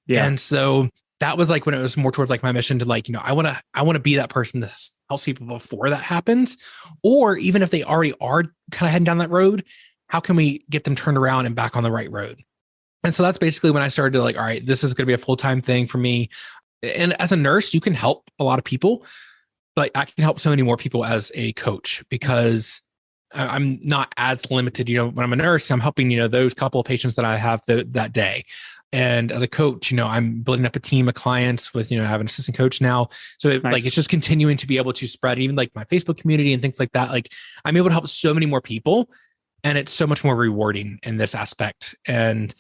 Yeah. And so that was like when it was more towards like my mission to like, I want to be that person that helps people before that happens. Or even if they already are kind of heading down that road, how can we get them turned around and back on the right road? And so that's basically when I started to like, all right, this is going to be a full-time thing for me. And as a nurse, you can help a lot of people, but I can help so many more people as a coach because I'm not as limited. When I'm a nurse, I'm helping, those couple of patients that I have that day. And as a coach, I'm building up a team of clients with, I have an assistant coach now. So like, it's just continuing to be able to spread even like my Facebook community and things like that. Like I'm able to help so many more people and it's so much more rewarding in this aspect. And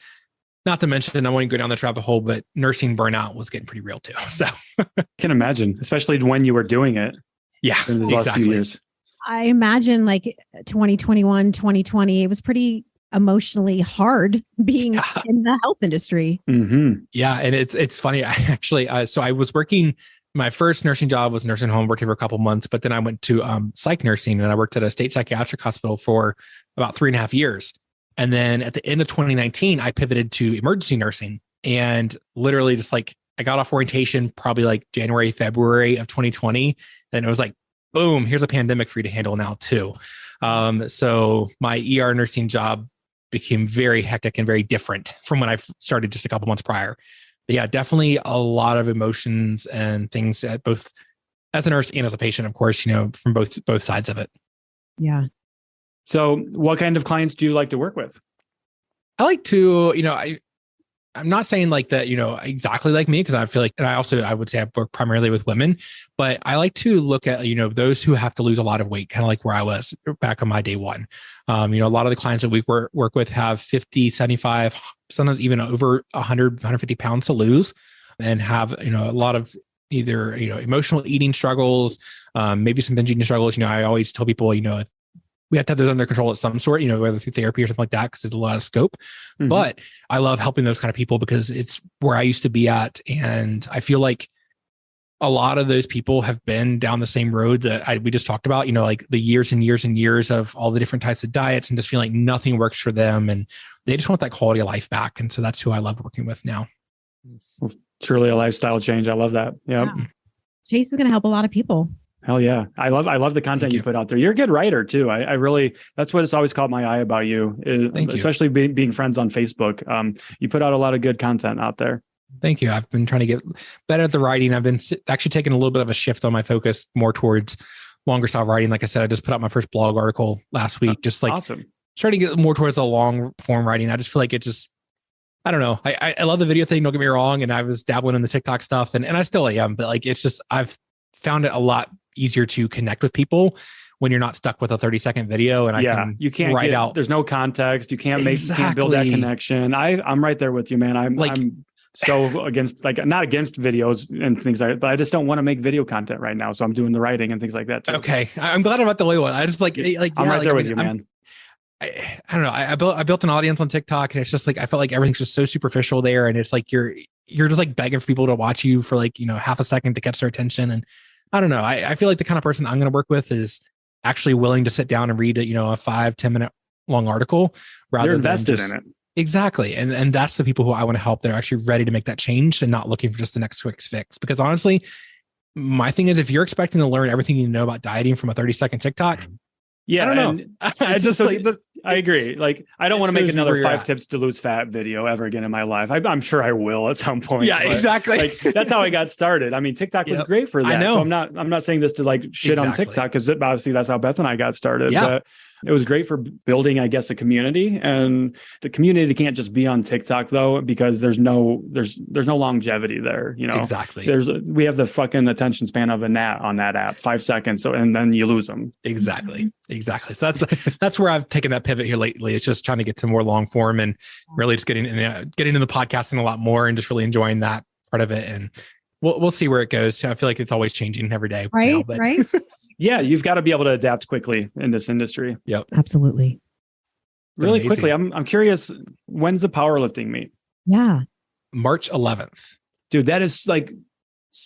not to mention, I want to go down the rabbit hole, but nursing burnout was getting pretty real too. So I can imagine, especially when you were doing it. Yeah, in the last few years. I imagine like 2021, 2020, it was pretty emotionally hard being in the health industry. Mm-hmm. Yeah. And it's funny. I actually, so I was working, my first nursing job was nursing home, working for a couple months, but then I went to psych nursing, and I worked at a state psychiatric hospital for about 3.5 years. And then at the end of 2019, I pivoted to emergency nursing, and literally just like, I got off orientation probably like January, February of 2020. And it was like, boom, here's a pandemic for you to handle now too. So my ER nursing job became very hectic and very different from when I started just a couple months prior. But yeah, definitely a lot of emotions and things at both as a nurse and as a patient, of course, from both sides of it. Yeah. So what kind of clients do you like to work with? I like to, I'm not saying like that, exactly like me, because I feel like, and I would say I work primarily with women, but I like to look at, those who have to lose a lot of weight, kind of like where I was back on my day one. A lot of the clients that we work with have 50, 75, sometimes even over 100, 150 pounds to lose, and have, a lot of either, emotional eating struggles, maybe some binge eating struggles. I always tell people, we have to have those under control at some sort, whether through therapy or something like that, because there's a lot of scope. Mm-hmm. But I love helping those kind of people because it's where I used to be at. And I feel like a lot of those people have been down the same road that we just talked about, like the years and years and years of all the different types of diets, and just feel like nothing works for them. And they just want that quality of life back. And so that's who I love working with now. Well, truly a lifestyle change. I love that. Yep. Yeah. Chase is going to help a lot of people. Hell yeah. I love the content you put out there. You're a good writer too. I really, that's what it's always caught my eye about you, especially being friends on Facebook. You put out a lot of good content out there. Thank you. I've been trying to get better at the writing. I've been actually taking a little bit of a shift on my focus more towards longer style writing. Like I said, I just put out my first blog article last week, just like awesome. Trying to get more towards a long form writing. I just feel like it just, I don't know. I love the video thing. Don't get me wrong. And I was dabbling in the TikTok stuff and I still am, but like, it's just, I've found it a lot easier to connect with people when you're not stuck with a 30-second video. And you can't write out. There's no context. You can't you can't build that connection. I'm right there with you, man. I'm so against, like, not against videos and things like that, but I just don't want to make video content right now. So I'm doing the writing and things like that too. Okay. I'm glad I'm not the only one. I just I'm right there with you, man. I don't know. I built an audience on TikTok, and it's just like, I felt like everything's just so superficial there. And it's like, you're just like begging for people to watch you for like, half a second to catch their attention. And I don't know. I feel like the kind of person I'm going to work with is actually willing to sit down and read a 5-10 minute long article rather than invested in it. Exactly. And that's the people who I want to help. They're actually ready to make that change and not looking for just the next quick fix. Because honestly, my thing is, if you're expecting to learn everything you know about dieting from a 30-second TikTok, yeah, I don't know. I agree. Like, I don't want to make another 5 tips to lose fat video ever again in my life. I'm sure I will at some point. Yeah, exactly. Like, that's how I got started. I mean, TikTok was great for that. I know. So I'm not saying this to like shit on TikTok, because obviously that's how Beth and I got started. Yeah. But it was great for building, I guess, a community. And the community can't just be on TikTok though, because there's no longevity there. Exactly. We have the fucking attention span of a gnat on that app, 5 seconds. So, and then you lose them. Exactly. So that's where I've taken that pivot here lately. It's just trying to get to more long form and really just getting into the podcasting a lot more and just really enjoying that part of it. And we'll see where it goes. I feel like it's always changing every day. Right. Right. Yeah, you've got to be able to adapt quickly in this industry. Yep. Absolutely. Really quickly, I'm curious, when's the powerlifting meet? Yeah. March 11th. Dude, that is like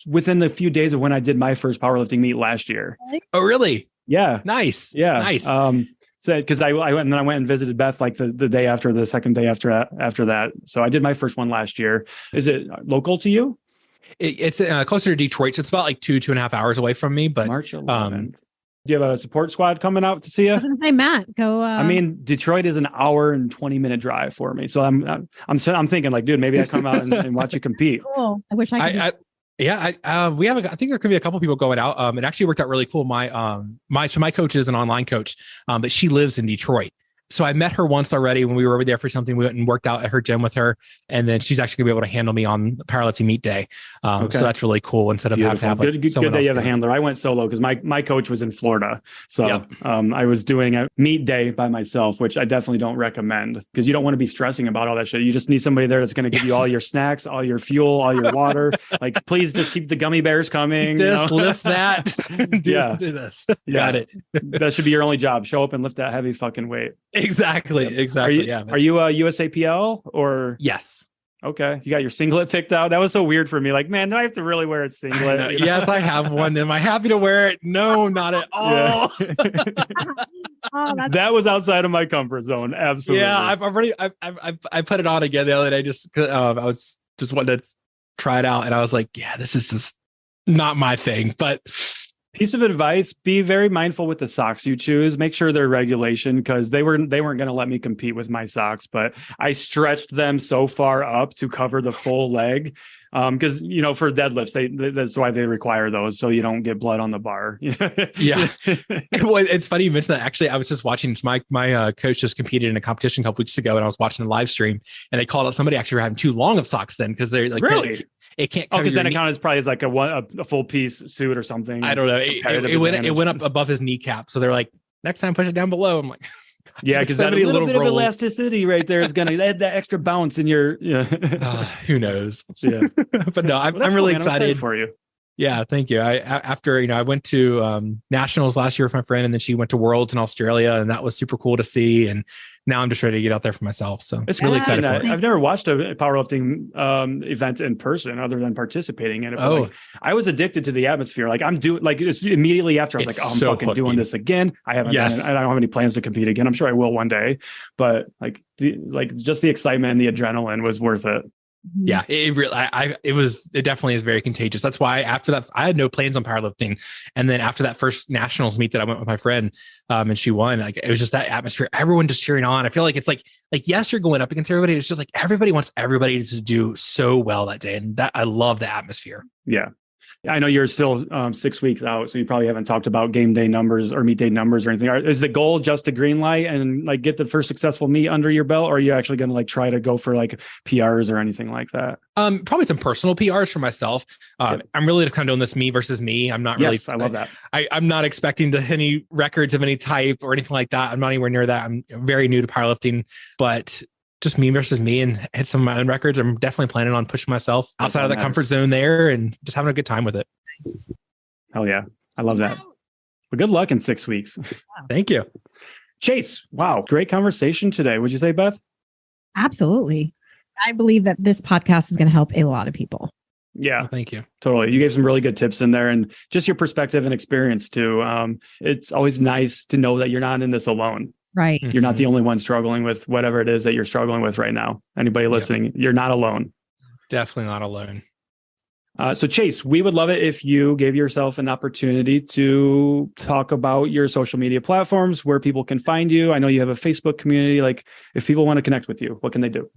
within a few days of when I did my first powerlifting meet last year. Oh, really? Yeah. Nice. Yeah. Nice. So because I went and visited Beth like the day after, the second day after that. So I did my first one last year. Is it local to you? It's closer to Detroit, so it's about like 2.5 hours away from me. But March 11th. Do you have a support squad coming out to see you? I was going to say, Matt, go. I mean, Detroit is an hour and 20-minute drive for me, so I'm thinking like, dude, maybe I come out and watch you compete. Cool. I wish I could. We have. I think there could be a couple people going out. It actually worked out really cool. My coach is an online coach, but she lives in Detroit. So I met her once already when we were over there for something. We went and worked out at her gym with her, and then she's actually gonna be able to handle me on the powerlifting meet day. So that's really cool. Instead of having to have good that you have a handler. I went solo because my coach was in Florida, so I was doing a meet day by myself, which I definitely don't recommend because you don't want to be stressing about all that shit. You just need somebody there that's going to give you all your snacks, all your fuel, all your water. Like, please just keep the gummy bears coming. Lift that. do this. Yeah. Got it. That should be your only job. Show up and lift that heavy fucking weight. Exactly. Are you a USAPL or? Yes. Okay. You got your singlet picked out. That was so weird for me. Like, man, do I have to really wear a singlet? You know? Yes, I have one. Am I happy to wear it? No, not at all. Yeah. That was outside of my comfort zone. Absolutely. Yeah, I put it on again the other day. I was just wanted to try it out, and I was like, yeah, this is just not my thing. But piece of advice: be very mindful with the socks you choose. Make sure they're regulation, because they weren't going to let me compete with my socks, but I stretched them so far up to cover the full leg. Because for deadlifts, that's why they require those, so you don't get blood on the bar. Yeah. Well, it's funny you mentioned that. Actually, I was just watching my coach just competed in a competition a couple weeks ago, and I was watching the live stream, and they called out somebody actually having too long of socks then, because they're like, really. It can't. Because then it counts probably as like a full piece suit or something. I don't know. It went up above his kneecap, so they're like, next time push it down below. I'm like, yeah, because that little bit of elasticity right there is going to add that extra bounce in your. Who knows? Yeah, but no, I'm really excited for you. Yeah, thank you. I went to nationals last year with my friend, and then she went to Worlds in Australia, and that was super cool to see. And now I'm just ready to get out there for myself. So it's really exciting. I've never watched a powerlifting event in person other than participating in it. But I was addicted to the atmosphere. Like it's immediately after I was I'm fucking doing this again. I haven't done it. I don't have any plans to compete again. I'm sure I will one day, but just the excitement and the adrenaline was worth it. Yeah, it definitely is very contagious. That's why after that, I had no plans on powerlifting. And then after that first nationals meet that I went with my friend, and she won, like, it was just that atmosphere, everyone just cheering on. I feel like it's like, yes, you're going up against everybody. It's just like, everybody wants everybody to do so well that day. And that, I love the atmosphere. Yeah. I know you're still 6 weeks out, so you probably haven't talked about game day numbers or meet day numbers or anything. Is the goal just to green light and get the first successful meet under your belt, or are you actually going to try to go for PRs or anything like that? Probably some personal PRs for myself. I'm really just kind of doing this me versus me. I'm not really. Yes, I love that. I'm not expecting to hit any records of any type or anything like that. I'm not anywhere near that. I'm very new to powerlifting, but just me versus me, and hit some of my own records. I'm definitely planning on pushing myself outside of the comfort zone there and just having a good time with it. Nice. Hell yeah. I love that. Well, good luck in 6 weeks. Thank you. Chase. Wow. Great conversation today. Would you say, Beth? Absolutely. I believe that this podcast is going to help a lot of people. Yeah. Well, thank you. Totally. You gave some really good tips in there, and just your perspective and experience too. It's always nice to know that you're not in this alone. Right. You're not the only one struggling with whatever it is that you're struggling with right now. Anybody listening, you're not alone. Definitely not alone. So Chase, we would love it if you gave yourself an opportunity to talk about your social media platforms, where people can find you. I know you have a Facebook community. If people want to connect with you, what can they do?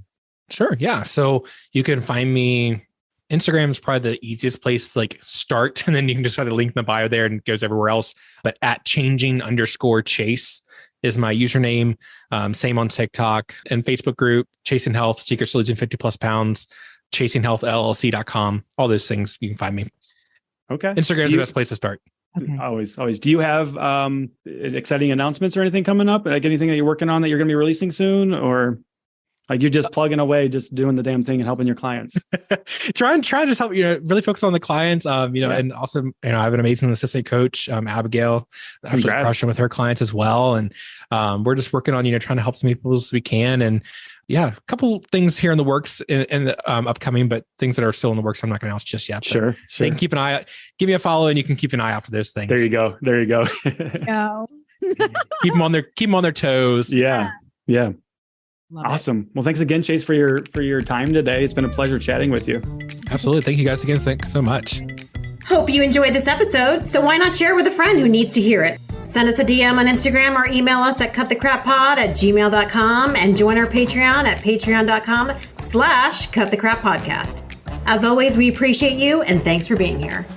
Sure. Yeah. So you can find me. Instagram is probably the easiest place to start. And then you can just find the link in the bio there, and it goes everywhere else. But @changing_Chase is my username. Same on TikTok and Facebook group, Chasing Health, Secrets to Losing 50 plus pounds, chasinghealthllc.com. All those things, you can find me. Okay. Instagram's the best place to start. Okay. Always. Do you have exciting announcements or anything coming up? Anything that you're working on that you're going to be releasing soon, or you're just plugging away, just doing the damn thing and helping your clients? try and just help, really focus on the clients, and also, I have an amazing assistant coach, Abigail, absolutely crushing with her clients as well. And we're just working on, trying to help as many people as we can. And a couple things here in the works in the upcoming, but things that are still in the works, I'm not going to announce just yet. Sure. You can keep an eye out, give me a follow, and you can keep an eye out for those things. There you go. No. keep them on their toes. Yeah. Love awesome. Well, thanks again, Chase, for your time today. It's been a pleasure chatting with you. Absolutely. Thank you guys again. Thanks so much. Hope you enjoyed this episode, so why not share with a friend who needs to hear it? Send us a DM on Instagram or email us at cutthecrappod@gmail.com and join our Patreon at patreon.com/cutthecrappodcast. As always, we appreciate you and thanks for being here.